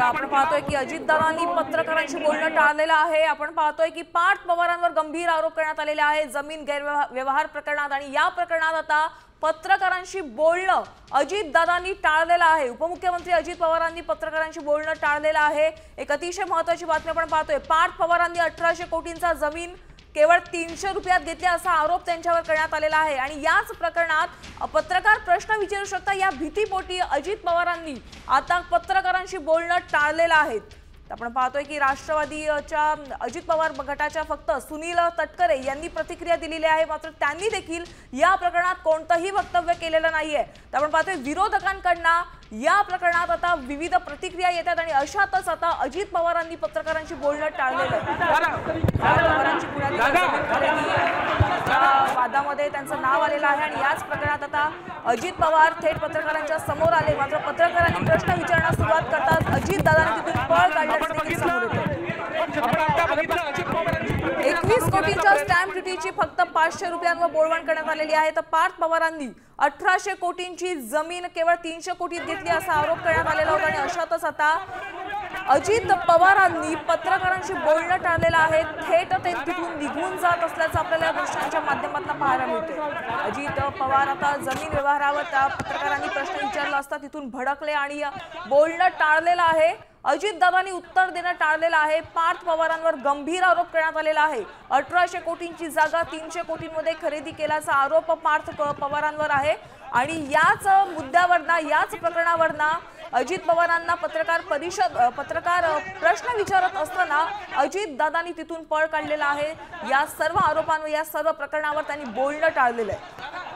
आपण पाहतोय की अजितदादांनी पत्रकारांशी बोलणं टाळलेलं आहे। आपण पाहतोय की पार्थ पवारांवर गंभीर आरोप करण्यात आलेले आहे जमीन गैरव्यवहार प्रकरणात, आणि या प्रकरणात आता पत्रकारांशी बोलणं अजितदादांनी टाळलेलं आहे। उपमुख्यमंत्री अजित पवारांनी पत्रकारांशी बोलणं टाळलेलं आहे। एक अतिशय महत्त्वाची बातमी आपण पाहतोय। पार्थ पवारांनी 1800 कोटींचा जमीन केवळ 300 रुपयात घेतली असा आरोप त्यांच्यावर करण्यात आलेला आहे, आणि याच प्रकरणात पत्रकार प्रश्न विचारू शकतात या भीतीपोटी अजित पवारांनी आता पत्रकारांशी बोलणं टाळलेलं आहे। आपण पाहतोय की राष्ट्रवादीच्या अजित पवार गटाच्या फक्त सुनील तटकरे यांनी प्रतिक्रिया दिलेली आहे, मात्र त्यांनी देखील या प्रकरणात कोणतंही वक्तव्य केलेलं नाहीये। तर आपण पाहतोय विरोधकांकडून या प्रकरणात आता विविध प्रतिक्रिया येतात, आणि अशातच आता अजित पवारांनी पत्रकारांशी बोलणं टाळलेलं आहे। पवारांची वादामध्ये त्यांचं नाव आलेलं आहे, आणि याच प्रकरणात आता अजित पवार थेट पत्रकारांच्या समोर आले, मात्र पत्रकारांनी प्रश्न विचारण्यास सुरुवात करतात अजितदादांनी तिथून पळ काढल्याचं देखील समोर येतं। 21 कोटींच्या स्टॅम्प ड्युटीची फक्त 500 रुपयांवर बोलवण करण्यात आलेली आहे। तर पार्थ पवारांनी 1800 कोटींची जमीन केवळ 300 कोटीत घेतली असा आरोप करण्यात आलेला होता, आणि अशातच आता अजित पवारांनी पत्रकारांशी बोलणं टाळलेलं आहे। थेट ते तिथून निघून जात असल्याचं आपल्याला या दृश्यांच्या माध्यमातून पाहायला मिळते। अजित पवार आता जमीन व्यवहारावर त्या पत्रकारांनी प्रश्न विचारला असता तिथून भडकले आणि बोलणं टाळलेलं आहे। अजितदादांनी उत्तर देणं टाळलेलं आहे। पार्थ पवारांवर गंभीर आरोप करण्यात आलेला आहे। 1800 कोटींची जागा 300 कोटींमध्ये खरेदी केल्याचा आरोप पार्थ पवारांवर आहे, आणि याच मुद्द्यावरना याच प्रकरणावरना अजित पवारांना पत्रकार प्रश्न विचारत असताना अजितदादांनी तिथून पळ काढलेला आहे। या सर्व आरोपांवर या सर्व प्रकरणावर त्यांनी बोलणं टाळलेलं आहे।